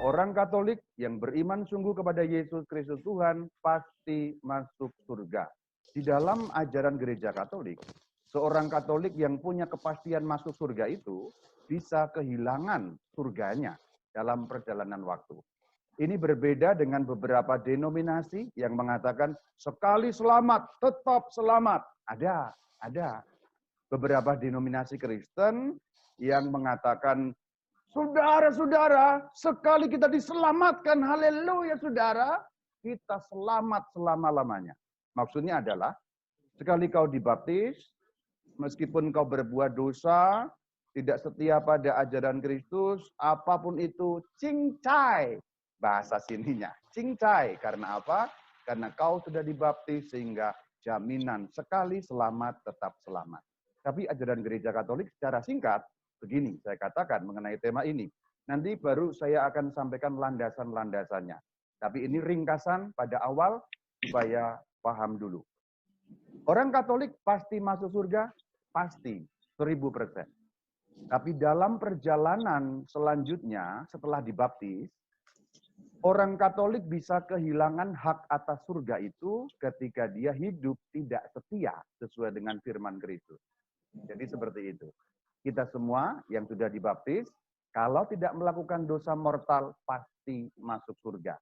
Orang Katolik yang beriman sungguh kepada Yesus Kristus Tuhan pasti masuk surga. Di dalam ajaran gereja Katolik, seorang Katolik yang punya kepastian masuk surga itu bisa kehilangan surganya dalam perjalanan waktu. Ini berbeda dengan beberapa denominasi yang mengatakan sekali selamat, tetap selamat. Ada. Beberapa denominasi Kristen yang mengatakan, saudara-saudara, sekali kita diselamatkan, haleluya saudara, kita selamat selama-lamanya. Maksudnya adalah, sekali kau dibaptis, meskipun kau berbuat dosa, tidak setia pada ajaran Kristus, apapun itu, cincai. Bahasa sininya, cincai. Karena apa? Karena kau sudah dibaptis sehingga jaminan sekali selamat tetap selamat. Tapi ajaran gereja Katolik secara singkat, begini saya katakan mengenai tema ini. Nanti baru saya akan sampaikan landasan-landasannya. Tapi ini ringkasan pada awal supaya paham dulu. Orang Katolik pasti masuk surga? Pasti, 1000%. Tapi dalam perjalanan selanjutnya setelah dibaptis, orang Katolik bisa kehilangan hak atas surga itu ketika dia hidup tidak setia sesuai dengan firman Kristus. Jadi seperti itu. Kita semua yang sudah dibaptis, kalau tidak melakukan dosa mortal, pasti masuk surga.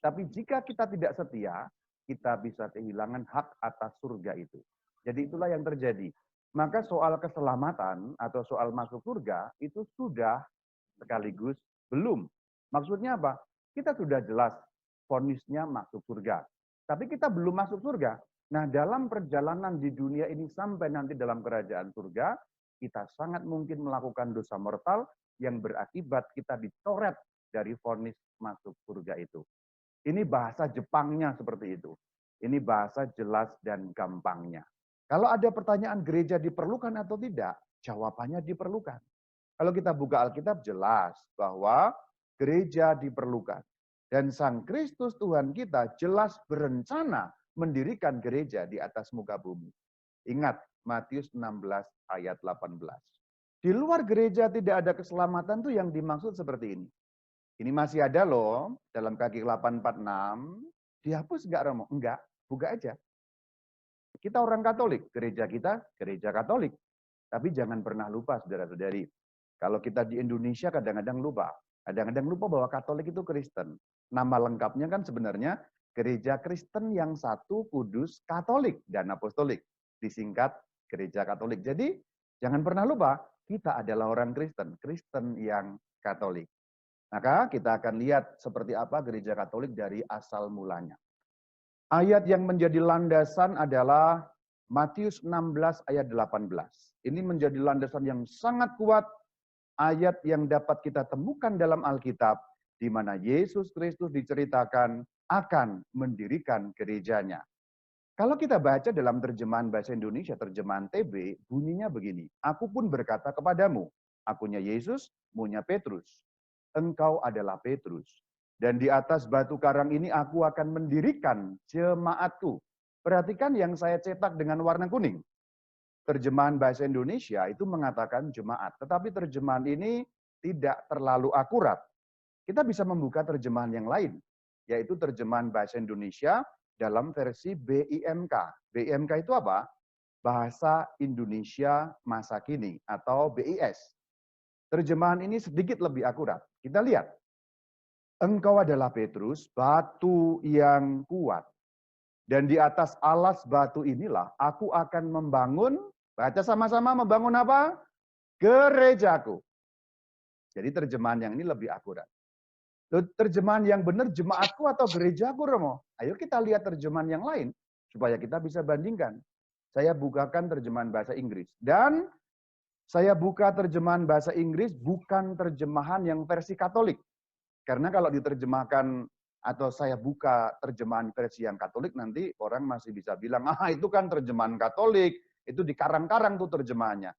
Tapi jika kita tidak setia, kita bisa kehilangan hak atas surga itu. Jadi itulah yang terjadi. Maka soal keselamatan atau soal masuk surga, itu sudah sekaligus belum. Maksudnya apa? Kita sudah jelas vonisnya masuk surga. Tapi kita belum masuk surga. Nah, dalam perjalanan di dunia ini sampai nanti dalam kerajaan surga, kita sangat mungkin melakukan dosa mortal yang berakibat kita dicoret dari vonis masuk surga itu. Ini bahasa Jepangnya seperti itu. Ini bahasa jelas dan gampangnya. Kalau ada pertanyaan gereja diperlukan atau tidak, jawabannya diperlukan. Kalau kita buka Alkitab jelas bahwa gereja diperlukan. Dan Sang Kristus Tuhan kita jelas berencana mendirikan gereja di atas muka bumi. Ingat, Matius 16 ayat 18. Di luar gereja tidak ada keselamatan tuh yang dimaksud seperti ini. Ini masih ada loh, dalam kaki 846. Dihapus enggak Romo? Enggak, buka aja. Kita orang Katolik, gereja kita gereja Katolik. Tapi jangan pernah lupa saudara-saudari. Kalau kita di Indonesia kadang-kadang lupa. Kadang-kadang lupa bahwa Katolik itu Kristen. Nama lengkapnya kan sebenarnya Gereja Kristen yang Satu, Kudus, Katolik, dan Apostolik. Disingkat Gereja Katolik. Jadi jangan pernah lupa, kita adalah orang Kristen. Kristen yang Katolik. Maka kita akan lihat seperti apa Gereja Katolik dari asal mulanya. Ayat yang menjadi landasan adalah Matius 16 ayat 18. Ini menjadi landasan yang sangat kuat, ayat yang dapat kita temukan dalam Alkitab, di mana Yesus Kristus diceritakan akan mendirikan gerejanya. Kalau kita baca dalam terjemahan bahasa Indonesia, terjemahan TB, bunyinya begini. Aku pun berkata kepadamu, akunya Yesus, munya Petrus. Engkau adalah Petrus. Dan di atas batu karang ini aku akan mendirikan jemaatku. Perhatikan yang saya cetak dengan warna kuning. Terjemahan bahasa Indonesia itu mengatakan jemaat. Tetapi terjemahan ini tidak terlalu akurat. Kita bisa membuka terjemahan yang lain. Yaitu terjemahan bahasa Indonesia dalam versi BIMK. BIMK itu apa? Bahasa Indonesia Masa Kini atau BIS. Terjemahan ini sedikit lebih akurat. Kita lihat. Engkau adalah Petrus, batu yang kuat. Dan di atas alas batu inilah aku akan membangun, baca sama-sama, membangun apa? Gerejaku. Jadi terjemahan yang ini lebih akurat. Terjemahan yang benar jemaatku atau gerejaku, Romo? Ayo kita lihat terjemahan yang lain supaya kita bisa bandingkan. Saya bukakan terjemahan bahasa Inggris. Dan saya buka terjemahan bahasa Inggris bukan terjemahan yang versi Katolik. Karena kalau diterjemahkan atau saya buka terjemahan versi yang Katolik, nanti orang masih bisa bilang, itu kan terjemahan Katolik, itu dikarang-karang tuh terjemahannya.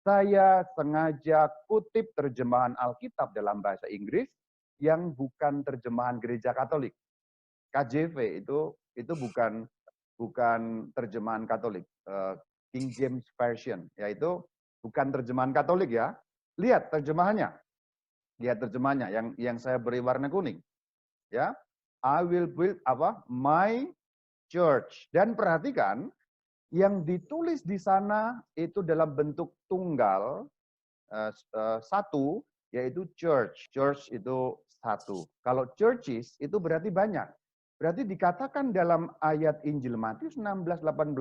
Saya sengaja kutip terjemahan Alkitab dalam bahasa Inggris yang bukan terjemahan gereja Katolik. KJV itu bukan terjemahan Katolik. King James Version, yaitu bukan terjemahan Katolik ya. Lihat terjemahannya. Lihat terjemahnya yang saya beri warna kuning. Ya. I will build apa? My church. Dan perhatikan yang ditulis di sana itu dalam bentuk tunggal satu, yaitu church. Church itu satu. Kalau churches itu berarti banyak. Berarti dikatakan dalam ayat Injil Matius 16:18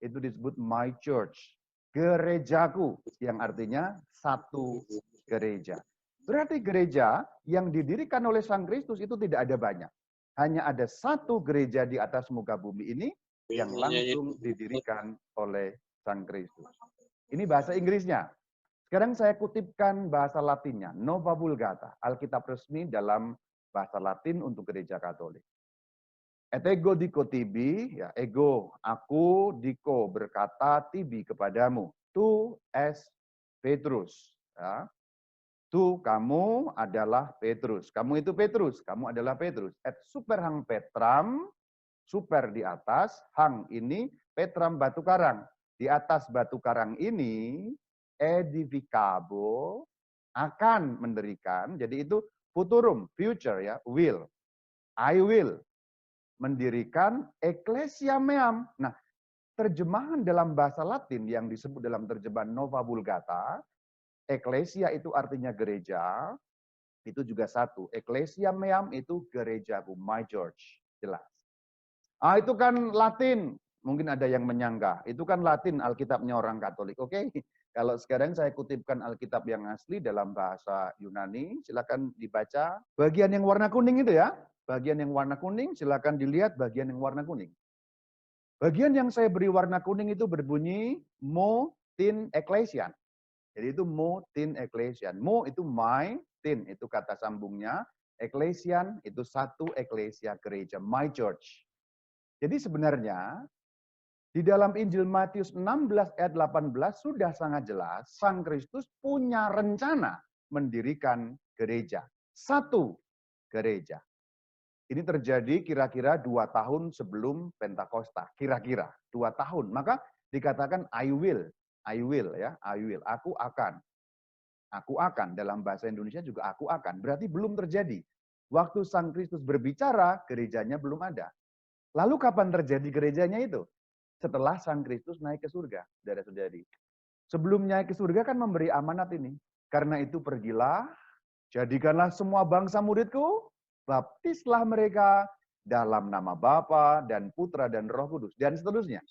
itu disebut my church. Gerejaku, yang artinya satu gereja. Berarti gereja yang didirikan oleh Sang Kristus itu tidak ada banyak. Hanya ada satu gereja di atas muka bumi ini yang langsung didirikan oleh Sang Kristus. Ini bahasa Inggrisnya. Sekarang saya kutipkan bahasa Latinnya, Nova Vulgata, Alkitab resmi dalam bahasa Latin untuk Gereja Katolik. Et ego dico tibi, ya ego, aku, dico berkata tibi kepadamu, tu es Petrus. Ya. Tu kamu adalah Petrus. Kamu itu Petrus, kamu adalah Petrus. Et super hang Petram, super di atas, hang ini Petram batu karang. Di atas batu karang ini edificabo akan mendirikan. Jadi itu futurum, future ya, will. I will mendirikan ecclesia meam. Nah, terjemahan dalam bahasa Latin yang disebut dalam terjemahan Nova Vulgata, ecclesia itu artinya gereja, itu juga satu. Ecclesia meam itu gerejaku, my church. Jelas. Ah, itu kan Latin. Mungkin ada yang menyangka. Itu kan Latin, Alkitabnya orang Katolik. Oke, kalau sekarang saya kutipkan Alkitab yang asli dalam bahasa Yunani, silakan dibaca. Bagian yang warna kuning itu ya. Bagian yang warna kuning, silakan dilihat bagian yang warna kuning. Bagian yang saya beri warna kuning itu berbunyi mo tin ecclesian. Jadi itu mo tin ecclesian. Mo itu my, tin itu kata sambungnya. Ecclesian itu satu ecclesia gereja, my church. Jadi sebenarnya di dalam Injil Matius 16 ayat 18 sudah sangat jelas Sang Kristus punya rencana mendirikan gereja. Satu gereja. Ini terjadi kira-kira 2 tahun sebelum Pentakosta. Kira-kira 2 tahun. Maka dikatakan I will ya, I will. Aku akan. Aku akan. Dalam bahasa Indonesia juga aku akan. Berarti belum terjadi. Waktu Sang Kristus berbicara, gerejanya belum ada. Lalu kapan terjadi gerejanya itu? Setelah Sang Kristus naik ke surga, saudara-saudari. Sebelum naik ke surga kan memberi amanat ini. Karena itu pergilah, jadikanlah semua bangsa muridku, baptislah mereka dalam nama Bapa dan Putra dan Roh Kudus, dan seterusnya.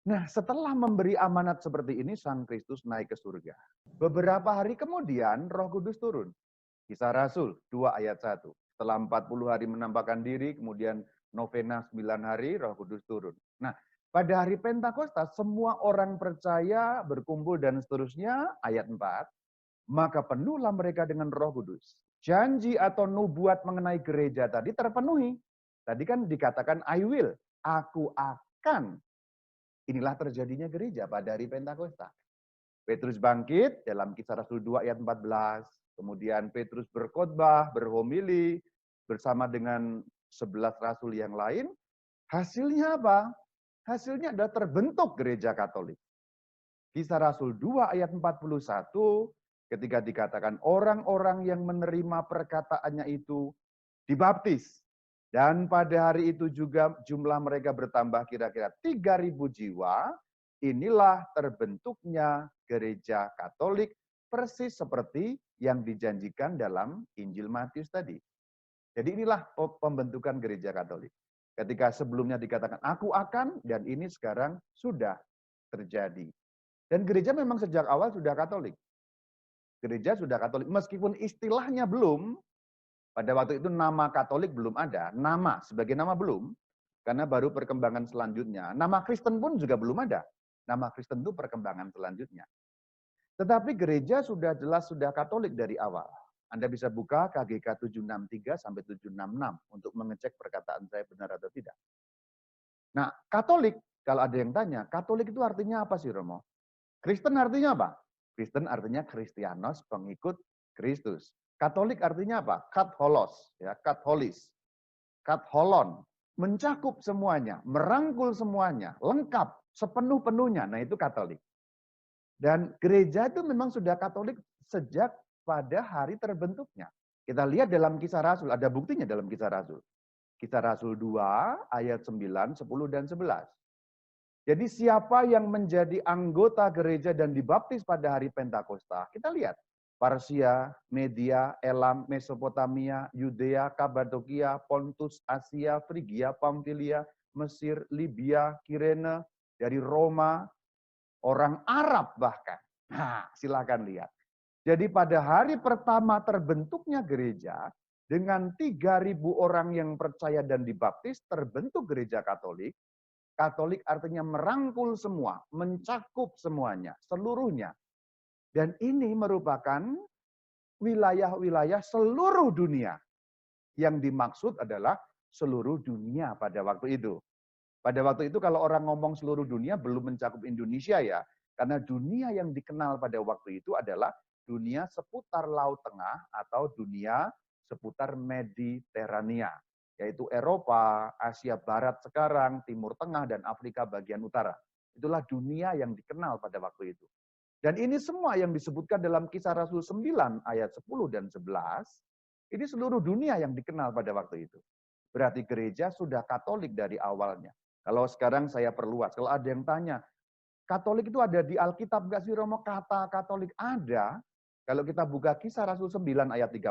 Nah, setelah memberi amanat seperti ini, Sang Kristus naik ke surga. Beberapa hari kemudian, Roh Kudus turun. Kisah Rasul 2 ayat 1. Setelah 40 hari menampakkan diri, kemudian novena 9 hari, Roh Kudus turun. Nah, pada hari Pentakosta, semua orang percaya, berkumpul dan seterusnya, ayat 4, maka penuhlah mereka dengan Roh Kudus. Janji atau nubuat mengenai gereja tadi terpenuhi. Tadi kan dikatakan I will, aku akan. Inilah terjadinya gereja pada hari Pentakosta. Petrus bangkit dalam Kisah Rasul 2 ayat 14. Kemudian Petrus berkhotbah, berhomili bersama dengan 11 rasul yang lain. Hasilnya apa? Hasilnya adalah terbentuk gereja Katolik. Kisah Rasul 2 ayat 41 ketika dikatakan orang-orang yang menerima perkataannya itu dibaptis. Dan pada hari itu juga jumlah mereka bertambah kira-kira 3.000 jiwa. Inilah terbentuknya gereja Katolik persis seperti yang dijanjikan dalam Injil Matius tadi. Jadi inilah pembentukan gereja Katolik. Ketika sebelumnya dikatakan aku akan, dan ini sekarang sudah terjadi. Dan gereja memang sejak awal sudah Katolik. Gereja sudah Katolik, meskipun istilahnya belum, pada waktu itu nama Katolik belum ada, nama sebagai nama belum, karena baru perkembangan selanjutnya. Nama Kristen pun juga belum ada. Nama Kristen itu perkembangan selanjutnya. Tetapi gereja sudah jelas sudah Katolik dari awal. Anda bisa buka KGK 763 sampai 766 untuk mengecek perkataan saya benar atau tidak. Nah, Katolik, kalau ada yang tanya, Katolik itu artinya apa sih, Romo? Kristen artinya apa? Kristen artinya Kristianos, pengikut Kristus. Katolik artinya apa? Katholos, ya, katholis. Katholon, mencakup semuanya, merangkul semuanya, lengkap, sepenuh-penuhnya. Nah, itu Katolik. Dan gereja itu memang sudah Katolik sejak pada hari terbentuknya. Kita lihat dalam Kisah Rasul, ada buktinya dalam Kisah Rasul. Kisah Rasul 2 ayat 9, 10, dan 11. Jadi siapa yang menjadi anggota gereja dan dibaptis pada hari Pentakosta, kita lihat. Parsia, Media, Elam, Mesopotamia, Yudea, Kabadokia, Pontus, Asia, Frigia, Pamfilia, Mesir, Libya, Kirene, dari Roma, orang Arab bahkan. Nah, silakan lihat. Jadi pada hari pertama terbentuknya gereja, dengan 3.000 orang yang percaya dan dibaptis, terbentuk gereja Katolik. Katolik artinya merangkul semua, mencakup semuanya, seluruhnya. Dan ini merupakan wilayah-wilayah seluruh dunia. Yang dimaksud adalah seluruh dunia pada waktu itu. Pada waktu itu kalau orang ngomong seluruh dunia belum mencakup Indonesia ya. Karena dunia yang dikenal pada waktu itu adalah dunia seputar Laut Tengah atau dunia seputar Mediterania. Yaitu Eropa, Asia Barat sekarang, Timur Tengah, dan Afrika bagian utara. Itulah dunia yang dikenal pada waktu itu. Dan ini semua yang disebutkan dalam Kisah Rasul 9 ayat 10 dan 11, ini seluruh dunia yang dikenal pada waktu itu. Berarti gereja sudah Katolik dari awalnya. Kalau sekarang saya perluas, kalau ada yang tanya, Katolik itu ada di Alkitab nggak sih Romo? Kata Katolik ada. Kalau kita buka Kisah Rasul 9 ayat 31,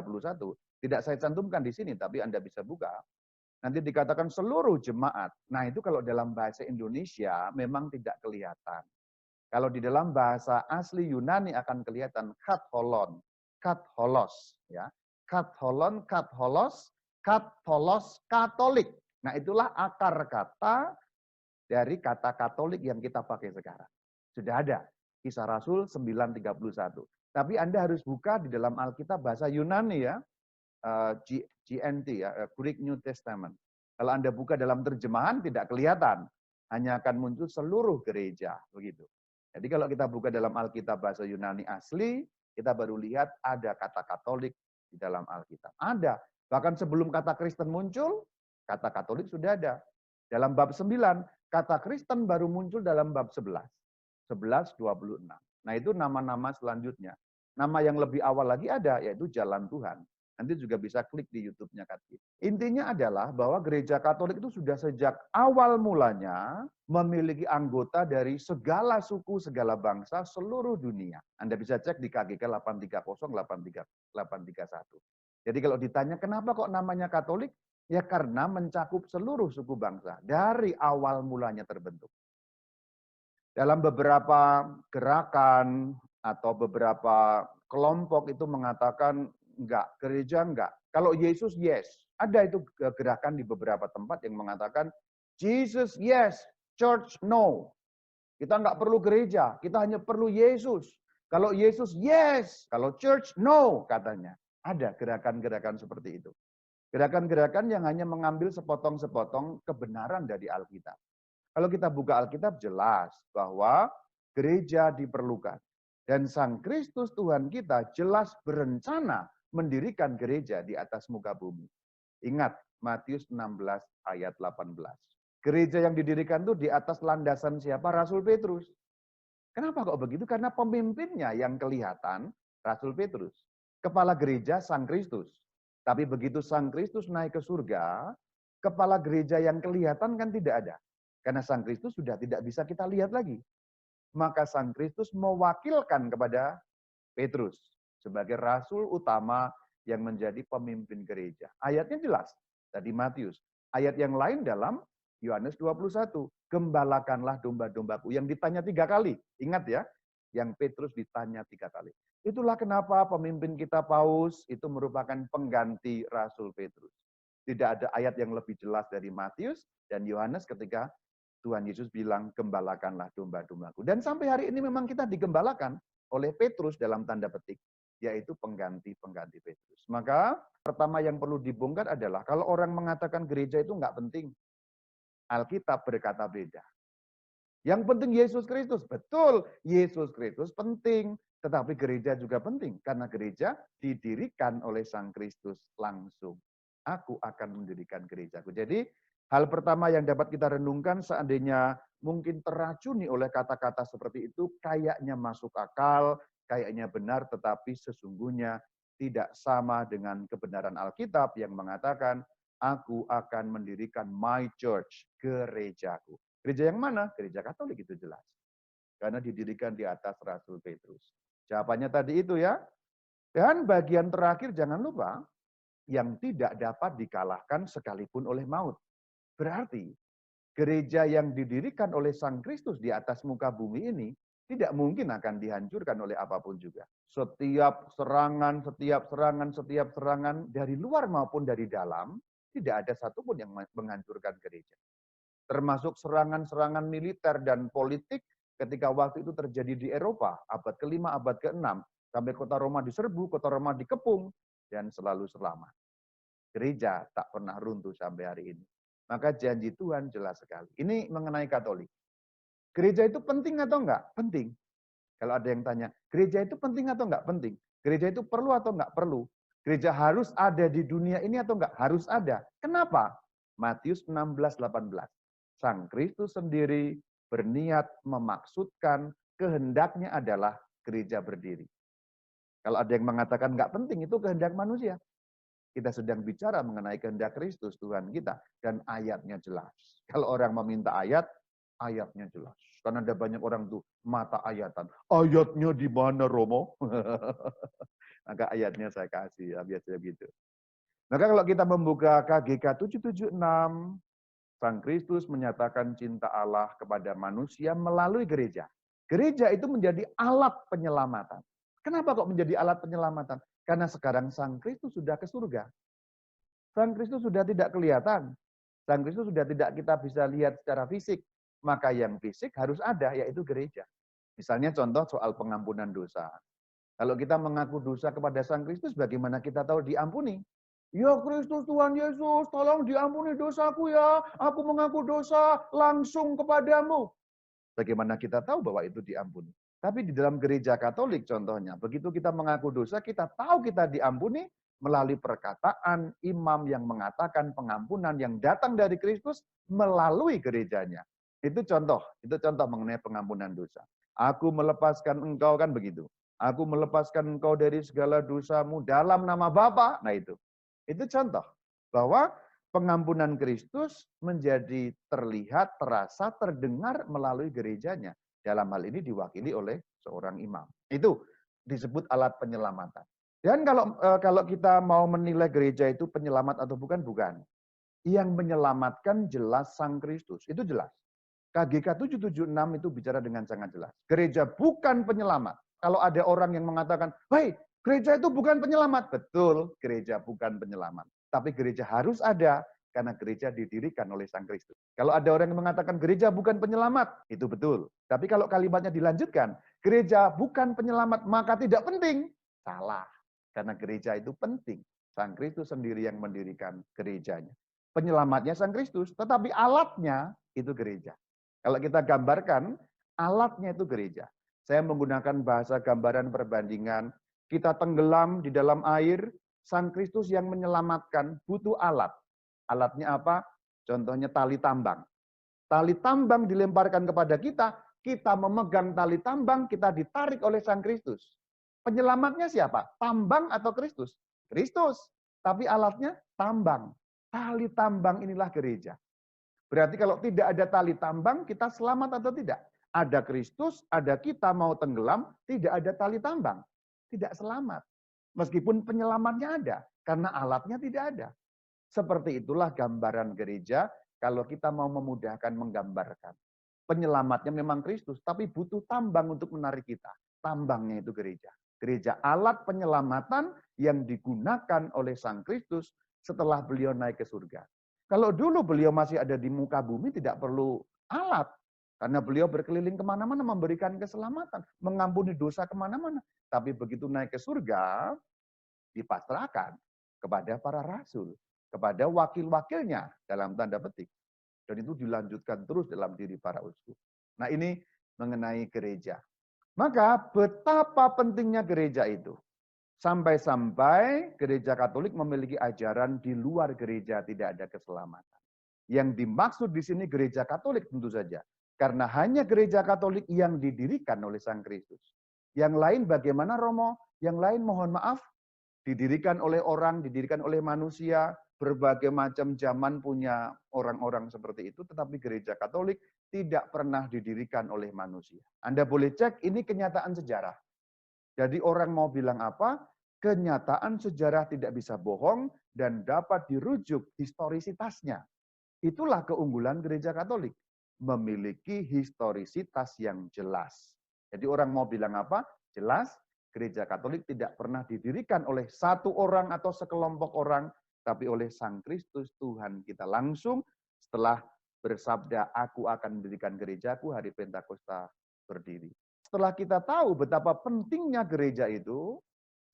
tidak saya cantumkan di sini, tapi Anda bisa buka. Nanti dikatakan seluruh jemaat. Nah itu kalau dalam bahasa Indonesia memang tidak kelihatan. Kalau di dalam bahasa asli Yunani akan kelihatan katholon, katholos, ya, katholon, katholos, katholos, Katolik. Nah itulah akar kata dari kata Katolik yang kita pakai sekarang. Sudah ada Kisah Rasul 9:31. Tapi Anda harus buka di dalam Alkitab bahasa Yunani ya, GNT ya, Greek New Testament. Kalau Anda buka dalam terjemahan tidak kelihatan, hanya akan muncul seluruh gereja begitu. Jadi kalau kita buka dalam Alkitab bahasa Yunani asli, kita baru lihat ada kata Katolik di dalam Alkitab. Ada. Bahkan sebelum kata Kristen muncul, kata Katolik sudah ada. Dalam bab 9, kata Kristen baru muncul dalam bab 11. 11:26. Nah itu nama-nama selanjutnya. Nama yang lebih awal lagi ada, yaitu Jalan Tuhan. Nanti juga bisa klik di YouTube-nya Katki. Intinya adalah bahwa gereja Katolik itu sudah sejak awal mulanya memiliki anggota dari segala suku, segala bangsa, seluruh dunia. Anda bisa cek di KGK 830, 831. Jadi kalau ditanya kenapa kok namanya Katolik? Ya karena mencakup seluruh suku bangsa. Dari awal mulanya terbentuk. Dalam beberapa gerakan atau beberapa kelompok itu mengatakan enggak, gereja enggak. Kalau Yesus yes. Ada itu gerakan di beberapa tempat yang mengatakan Jesus yes, church no. Kita enggak perlu gereja, kita hanya perlu Yesus. Kalau Yesus yes, kalau church no katanya. Ada gerakan-gerakan seperti itu. Gerakan-gerakan yang hanya mengambil sepotong-sepotong kebenaran dari Alkitab. Kalau kita buka Alkitab jelas bahwa gereja diperlukan. Dan Sang Kristus Tuhan kita jelas berencana mendirikan gereja di atas muka bumi. Ingat Matius 16 ayat 18. Gereja yang didirikan itu di atas landasan siapa? Rasul Petrus. Kenapa kok begitu? Karena pemimpinnya yang kelihatan Rasul Petrus. Kepala gereja Sang Kristus. Tapi begitu Sang Kristus naik ke surga, kepala gereja yang kelihatan kan tidak ada. Karena Sang Kristus sudah tidak bisa kita lihat lagi. Maka Sang Kristus mewakilkan kepada Petrus sebagai rasul utama yang menjadi pemimpin gereja. Ayatnya jelas tadi Matius. Ayat yang lain dalam Yohanes 21. Gembalakanlah domba-dombaku. Yang ditanya 3 kali. Ingat ya, yang Petrus ditanya 3 kali. Itulah kenapa pemimpin kita Paus itu merupakan pengganti Rasul Petrus. Tidak ada ayat yang lebih jelas dari Matius dan Yohanes ketika Tuhan Yesus bilang, gembalakanlah domba-dombaku. Dan sampai hari ini memang kita digembalakan oleh Petrus dalam tanda petik, yaitu pengganti-pengganti Petrus. Maka pertama yang perlu dibongkar adalah, kalau orang mengatakan gereja itu nggak penting, Alkitab berkata beda. Yang penting Yesus Kristus. Betul, Yesus Kristus penting. Tetapi gereja juga penting, karena gereja didirikan oleh Sang Kristus langsung. Aku akan mendirikan gerejaku. Jadi, hal pertama yang dapat kita renungkan seandainya mungkin teracuni oleh kata-kata seperti itu, kayaknya masuk akal, kayaknya benar tetapi sesungguhnya tidak sama dengan kebenaran Alkitab yang mengatakan, aku akan mendirikan my church, gerejaku. Gereja yang mana? Gereja Katolik, itu jelas. Karena didirikan di atas Rasul Petrus. Jawabannya tadi itu ya. Dan bagian terakhir jangan lupa, yang tidak dapat dikalahkan sekalipun oleh maut. Berarti gereja yang didirikan oleh Sang Kristus di atas muka bumi ini tidak mungkin akan dihancurkan oleh apapun juga. Setiap serangan dari luar maupun dari dalam, tidak ada satupun yang menghancurkan gereja. Termasuk serangan-serangan militer dan politik ketika waktu itu terjadi di Eropa, abad ke-5, abad ke-6, sampai kota Roma diserbu, kota Roma dikepung, dan selalu selamat. Gereja tak pernah runtuh sampai hari ini. Maka janji Tuhan jelas sekali. Ini mengenai Katolik. Gereja itu penting atau enggak? Penting. Kalau ada yang tanya, gereja itu penting atau enggak? Penting. Gereja itu perlu atau enggak? Perlu. Gereja harus ada di dunia ini atau enggak? Harus ada. Kenapa? Matius 16:18. Sang Kristus sendiri berniat memaksudkan kehendaknya adalah gereja berdiri. Kalau ada yang mengatakan enggak penting, itu kehendak manusia. Kita sedang bicara mengenai kehendak Kristus, Tuhan kita. Dan ayatnya jelas. Kalau orang meminta ayat, ayatnya jelas. Karena ada banyak orang tuh mata ayatan. Ayatnya di mana, Romo? Maka ayatnya saya kasih, ya, biasanya gitu. Maka kalau kita membuka KGK 776, Sang Kristus menyatakan cinta Allah kepada manusia melalui gereja. Gereja itu menjadi alat penyelamatan. Kenapa kok menjadi alat penyelamatan? Karena sekarang Sang Kristus sudah ke surga. Sang Kristus sudah tidak kelihatan. Sang Kristus sudah tidak kita bisa lihat secara fisik. Maka yang fisik harus ada, yaitu gereja. Misalnya contoh soal pengampunan dosa. Kalau kita mengaku dosa kepada Sang Kristus, bagaimana kita tahu diampuni? Ya Kristus Tuhan Yesus, tolong diampuni dosaku ya. Aku mengaku dosa langsung kepadamu. Bagaimana kita tahu bahwa itu diampuni? Tapi di dalam gereja Katolik contohnya, begitu kita mengaku dosa, kita tahu kita diampuni melalui perkataan imam yang mengatakan pengampunan yang datang dari Kristus melalui gerejanya. Itu contoh mengenai pengampunan dosa. Aku melepaskan engkau, kan begitu. Aku melepaskan engkau dari segala dosamu dalam nama Bapa. Nah itu contoh bahwa pengampunan Kristus menjadi terlihat, terasa, terdengar melalui gerejanya. Dalam hal ini diwakili oleh seorang imam. Itu disebut alat penyelamatan. Dan kalau kita mau menilai gereja itu penyelamat atau bukan, bukan. Yang menyelamatkan jelas Sang Kristus. Itu jelas. KGK 776 itu bicara dengan sangat jelas. Gereja bukan penyelamat. Kalau ada orang yang mengatakan, "Hei, gereja itu bukan penyelamat." Betul, gereja bukan penyelamat. Tapi gereja harus ada karena gereja didirikan oleh Sang Kristus. Kalau ada orang yang mengatakan gereja bukan penyelamat, itu betul. Tapi kalau kalimatnya dilanjutkan, gereja bukan penyelamat, maka tidak penting. Salah. Karena gereja itu penting. Sang Kristus sendiri yang mendirikan gerejanya. Penyelamatnya Sang Kristus, tetapi alatnya itu gereja. Kalau kita gambarkan, alatnya itu gereja. Saya menggunakan bahasa gambaran perbandingan. Kita tenggelam di dalam air, Sang Kristus yang menyelamatkan butuh alat. Alatnya apa? Contohnya tali tambang. Tali tambang dilemparkan kepada kita, kita memegang tali tambang, kita ditarik oleh Sang Kristus. Penyelamatnya siapa? Tambang atau Kristus? Kristus. Tapi alatnya tambang. Tali tambang inilah gereja. Berarti kalau tidak ada tali tambang, kita selamat atau tidak? Ada Kristus, ada kita mau tenggelam, tidak ada tali tambang. Tidak selamat. Meskipun penyelamatnya ada, karena alatnya tidak ada. Seperti itulah gambaran gereja kalau kita mau memudahkan menggambarkan. Penyelamatnya memang Kristus, tapi butuh tambang untuk menarik kita. Tambangnya itu gereja. Gereja alat penyelamatan yang digunakan oleh Sang Kristus setelah beliau naik ke surga. Kalau dulu beliau masih ada di muka bumi, tidak perlu alat. Karena beliau berkeliling kemana-mana memberikan keselamatan. Mengampuni dosa kemana-mana. Tapi begitu naik ke surga, dipasrahkan kepada para rasul. Kepada wakil-wakilnya dalam tanda petik. Dan itu dilanjutkan terus dalam diri para uskup. Nah ini mengenai gereja. Maka betapa pentingnya gereja itu. Sampai-sampai gereja Katolik memiliki ajaran di luar gereja tidak ada keselamatan. Yang dimaksud di sini gereja Katolik tentu saja. Karena hanya gereja Katolik yang didirikan oleh Sang Kristus. Yang lain bagaimana Romo? Yang lain mohon maaf, didirikan oleh orang, didirikan oleh manusia, berbagai macam zaman punya orang-orang seperti itu, tetapi gereja Katolik tidak pernah didirikan oleh manusia. Anda boleh cek, ini kenyataan sejarah. Jadi orang mau bilang apa, kenyataan sejarah tidak bisa bohong dan dapat dirujuk historisitasnya. Itulah keunggulan gereja Katolik, memiliki historisitas yang jelas. Jadi orang mau bilang apa, jelas gereja Katolik tidak pernah didirikan oleh satu orang atau sekelompok orang, tapi oleh Sang Kristus Tuhan kita langsung setelah bersabda, aku akan mendirikan gerejaku, hari Pentakosta berdiri. Setelah kita tahu betapa pentingnya gereja itu,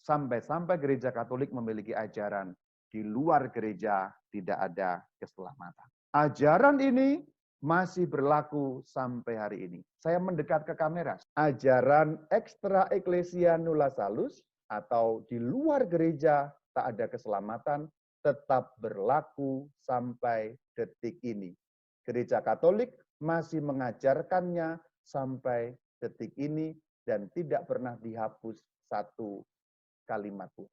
sampai-sampai gereja Katolik memiliki ajaran, di luar gereja tidak ada keselamatan. Ajaran ini masih berlaku sampai hari ini. Saya mendekat ke kamera. Ajaran extra ecclesia nulla salus, atau di luar gereja tak ada keselamatan, tetap berlaku sampai detik ini. Gereja Katolik masih mengajarkannya sampai detik ini dan tidak pernah dihapus satu kalimat pun.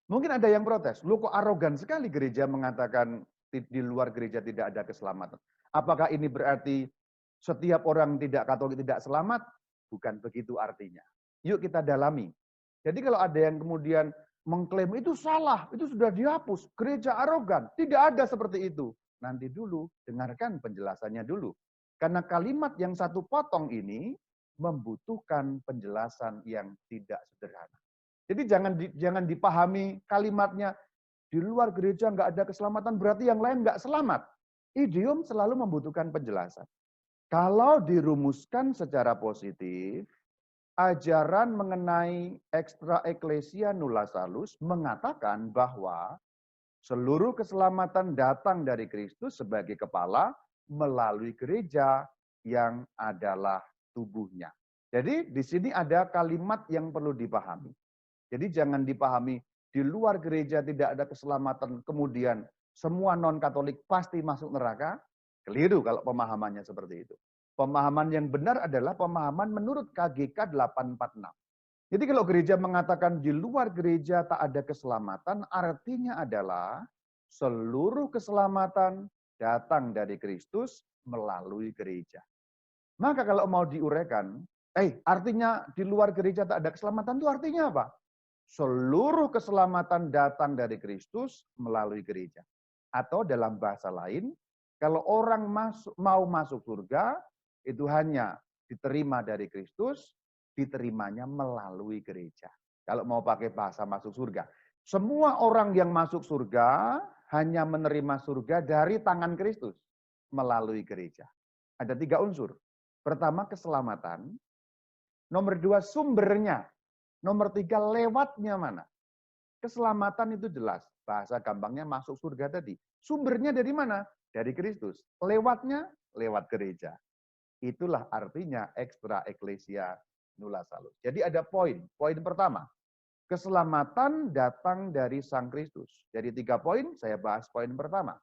Mungkin ada yang protes, lu kok arogan sekali gereja mengatakan di luar gereja tidak ada keselamatan. Apakah ini berarti setiap orang tidak Katolik tidak selamat? Bukan begitu artinya. Yuk kita dalami. Jadi kalau ada yang kemudian mengklaim itu salah, itu sudah dihapus, gereja arogan, tidak ada seperti itu. Nanti dulu, dengarkan penjelasannya dulu. Karena kalimat yang satu potong ini membutuhkan penjelasan yang tidak sederhana. Jadi jangan dipahami kalimatnya, di luar gereja nggak ada keselamatan, berarti yang lain nggak selamat. Idiom selalu membutuhkan penjelasan. Kalau dirumuskan secara positif, ajaran mengenai extra ecclesia nulla salus mengatakan bahwa seluruh keselamatan datang dari Kristus sebagai kepala melalui gereja yang adalah tubuhnya. Jadi di sini ada kalimat yang perlu dipahami. Jadi jangan dipahami di luar gereja tidak ada keselamatan, kemudian semua non-Katolik pasti masuk neraka. Keliru kalau pemahamannya seperti itu. Pemahaman yang benar adalah pemahaman menurut KGK 846. Jadi kalau gereja mengatakan di luar gereja tak ada keselamatan, artinya adalah seluruh keselamatan datang dari Kristus melalui gereja. Maka kalau mau diuraikan, artinya di luar gereja tak ada keselamatan itu artinya apa? Seluruh keselamatan datang dari Kristus melalui gereja. Atau dalam bahasa lain, kalau orang mau masuk surga, itu hanya diterima dari Kristus, diterimanya melalui gereja. Kalau mau pakai bahasa masuk surga. Semua orang yang masuk surga hanya menerima surga dari tangan Kristus melalui gereja. Ada 3 unsur. Pertama, keselamatan. Nomor 2, sumbernya. Nomor 3, lewatnya mana. Keselamatan itu jelas. Bahasa gampangnya masuk surga tadi. Sumbernya dari mana? Dari Kristus. Lewatnya, lewat gereja. Itulah artinya extra ecclesia nulla salus. Jadi ada poin. Poin pertama, keselamatan datang dari Sang Kristus. Jadi 3 poin, saya bahas poin pertama.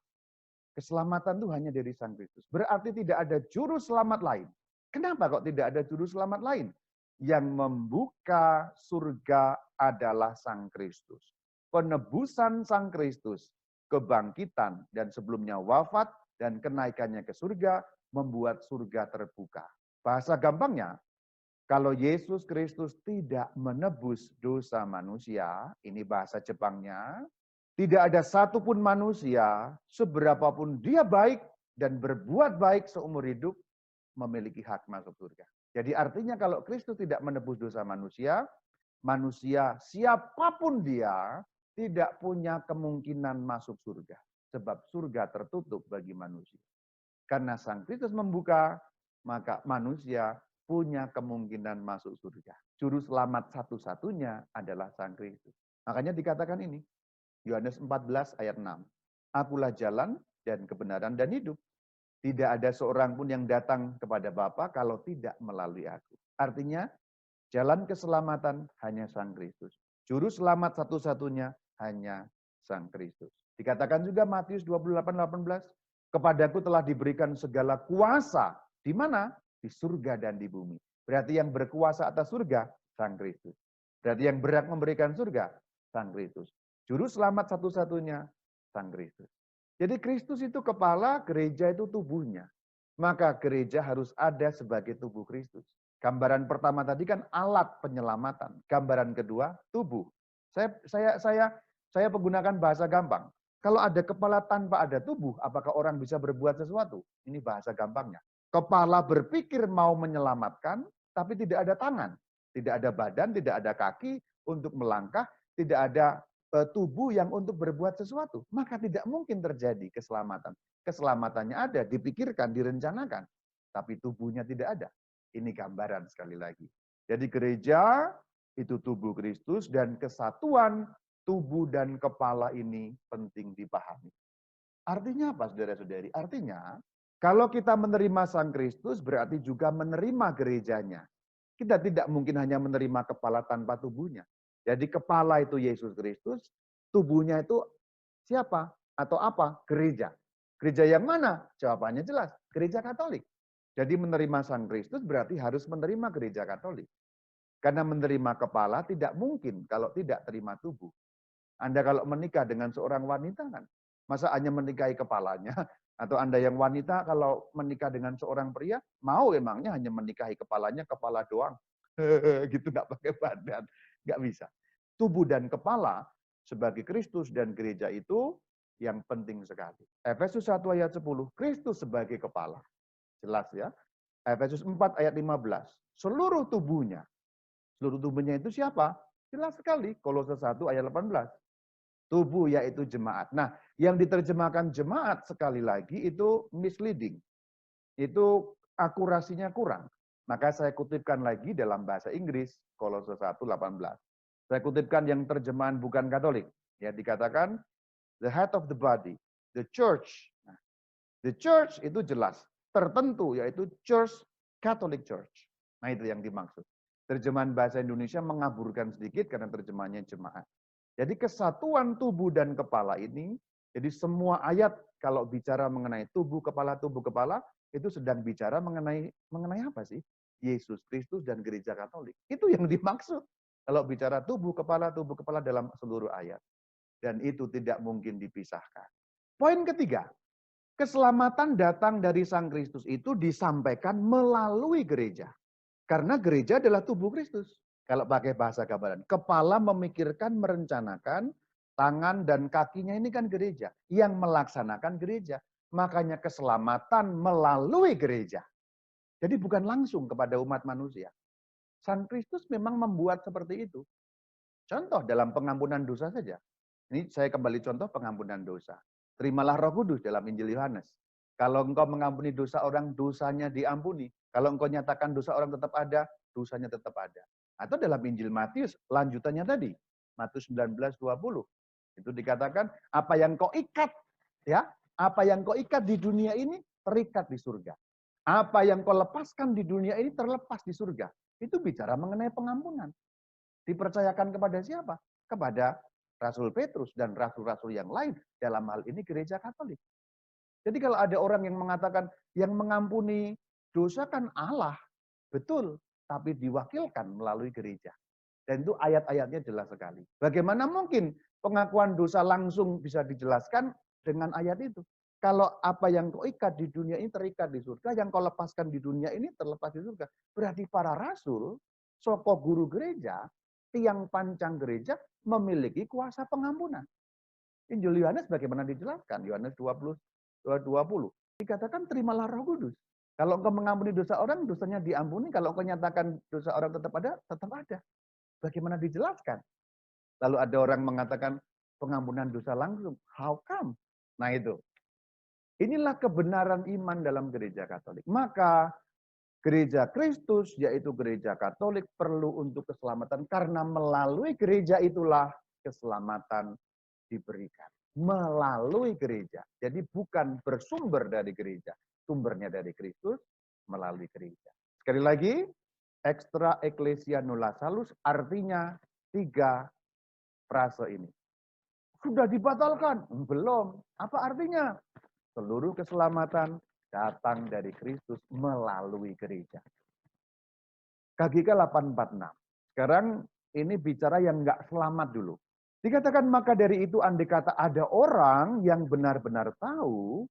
Keselamatan itu hanya dari Sang Kristus. Berarti tidak ada juru selamat lain. Kenapa kok tidak ada juru selamat lain? Yang membuka surga adalah Sang Kristus. Penebusan Sang Kristus, kebangkitan, dan sebelumnya wafat, dan kenaikannya ke surga, membuat surga terbuka. Bahasa gampangnya, kalau Yesus Kristus tidak menebus dosa manusia, ini bahasa Jepangnya, tidak ada satupun manusia, seberapapun dia baik dan berbuat baik seumur hidup, memiliki hak masuk surga. Jadi artinya kalau Kristus tidak menebus dosa manusia, manusia siapapun dia, tidak punya kemungkinan masuk surga. Sebab surga tertutup bagi manusia. Karena Sang Kristus membuka, maka manusia punya kemungkinan masuk surga. Juru selamat satu-satunya adalah Sang Kristus. Makanya dikatakan ini, Yohanes 14 ayat 6. Akulah jalan dan kebenaran dan hidup. Tidak ada seorang pun yang datang kepada Bapa kalau tidak melalui aku. Artinya, jalan keselamatan hanya Sang Kristus. Juru selamat satu-satunya hanya Sang Kristus. Dikatakan juga Matius 28:18, kepadaku telah diberikan segala kuasa. Di mana? Di surga dan di bumi. Berarti yang berkuasa atas surga, Sang Kristus. Berarti yang berhak memberikan surga, Sang Kristus. Juru selamat satu-satunya, Sang Kristus. Jadi Kristus itu kepala, gereja itu tubuhnya. Maka gereja harus ada sebagai tubuh Kristus. Gambaran pertama tadi kan alat penyelamatan. Gambaran kedua, tubuh. Saya menggunakan bahasa gampang. Kalau ada kepala tanpa ada tubuh, apakah orang bisa berbuat sesuatu? Ini bahasa gampangnya. Kepala berpikir mau menyelamatkan, tapi tidak ada tangan. Tidak ada badan, tidak ada kaki untuk melangkah, tidak ada tubuh yang untuk berbuat sesuatu. Maka tidak mungkin terjadi keselamatan. Keselamatannya ada, dipikirkan, direncanakan. Tapi tubuhnya tidak ada. Ini gambaran sekali lagi. Jadi gereja itu tubuh Kristus dan kesatuan tubuh dan kepala ini penting dipahami. Artinya apa, saudara-saudari? Artinya, kalau kita menerima Sang Kristus, berarti juga menerima gerejanya. Kita tidak mungkin hanya menerima kepala tanpa tubuhnya. Jadi kepala itu Yesus Kristus, tubuhnya itu siapa? Atau apa? Gereja. Gereja yang mana? Jawabannya jelas, gereja Katolik. Jadi menerima Sang Kristus berarti harus menerima gereja Katolik. Karena menerima kepala tidak mungkin kalau tidak terima tubuh. Anda kalau menikah dengan seorang wanita kan, masa hanya menikahi kepalanya? Atau Anda yang wanita kalau menikah dengan seorang pria, mau emangnya hanya menikahi kepalanya, kepala doang? Gitu, nggak pakai badan. Nggak bisa. Tubuh dan kepala sebagai Kristus dan gereja itu yang penting sekali. Efesus 1 ayat 10, Kristus sebagai kepala. Jelas ya. Efesus 4 ayat 15, seluruh tubuhnya. Seluruh tubuhnya itu siapa? Jelas sekali, Kolose 1 ayat 18. Tubuh yaitu jemaat. Nah, yang diterjemahkan jemaat sekali lagi itu misleading. Itu akurasinya kurang. Maka saya kutipkan lagi dalam bahasa Inggris, Kolose 1:18. Saya kutipkan yang terjemahan bukan Katolik. Ya, dikatakan the head of the body, the church. Nah, the church itu jelas, tertentu yaitu church, Catholic Church. Nah, itu yang dimaksud. Terjemahan bahasa Indonesia mengaburkan sedikit karena terjemahannya jemaat. Jadi kesatuan tubuh dan kepala ini, jadi semua ayat kalau bicara mengenai tubuh kepala, itu sedang bicara mengenai apa sih? Yesus Kristus dan gereja Katolik. Itu yang dimaksud. Kalau bicara tubuh kepala dalam seluruh ayat. Dan itu tidak mungkin dipisahkan. Poin ketiga, keselamatan datang dari Sang Kristus itu disampaikan melalui gereja. Karena gereja adalah tubuh Kristus. Kalau pakai bahasa gambaran, kepala memikirkan, merencanakan, tangan dan kakinya ini kan gereja. Yang melaksanakan gereja. Makanya keselamatan melalui gereja. Jadi bukan langsung kepada umat manusia. Sang Kristus memang membuat seperti itu. Contoh dalam pengampunan dosa saja. Ini saya kembali contoh pengampunan dosa. Terimalah Roh Kudus dalam Injil Yohanes. Kalau engkau mengampuni dosa orang, dosanya diampuni. Kalau engkau nyatakan dosa orang tetap ada, dosanya tetap ada. Atau dalam Injil Matius, lanjutannya tadi, Matius 19:20. Itu dikatakan, apa yang kau ikat, ya, apa yang kau ikat di dunia ini, terikat di surga. Apa yang kau lepaskan di dunia ini, terlepas di surga. Itu bicara mengenai pengampunan. Dipercayakan kepada siapa? Kepada Rasul Petrus dan rasul-rasul yang lain. Dalam hal ini gereja Katolik. Jadi kalau ada orang yang mengatakan, yang mengampuni dosa kan Allah. Betul, tapi diwakilkan melalui gereja. Dan itu ayat-ayatnya jelas sekali. Bagaimana mungkin pengakuan dosa langsung bisa dijelaskan dengan ayat itu? Kalau apa yang kau ikat di dunia ini terikat di surga, yang kau lepaskan di dunia ini terlepas di surga. Berarti para rasul, soko guru gereja, tiang pancang gereja memiliki kuasa pengampunan. Injil Yohanes bagaimana dijelaskan? Yohanes 20. Dikatakan terimalah Roh Kudus. Kalau engkau mengampuni dosa orang, dosanya diampuni. Kalau engkau nyatakan dosa orang tetap ada, tetap ada. Bagaimana dijelaskan? Lalu ada orang mengatakan pengampunan dosa langsung. How come? Nah itu. Inilah kebenaran iman dalam gereja Katolik. Maka gereja Kristus, yaitu gereja Katolik, perlu untuk keselamatan. Karena melalui gereja itulah keselamatan diberikan. Melalui gereja. Jadi bukan bersumber dari gereja. Sumbernya dari Kristus melalui gereja. Sekali lagi, extra ecclesia nulla salus artinya 3 frase ini. Sudah dibatalkan? Belum. Apa artinya? Seluruh keselamatan datang dari Kristus melalui gereja. KGK 846. Sekarang ini bicara yang nggak selamat dulu. Dikatakan maka dari itu andai kata ada orang yang benar-benar tahu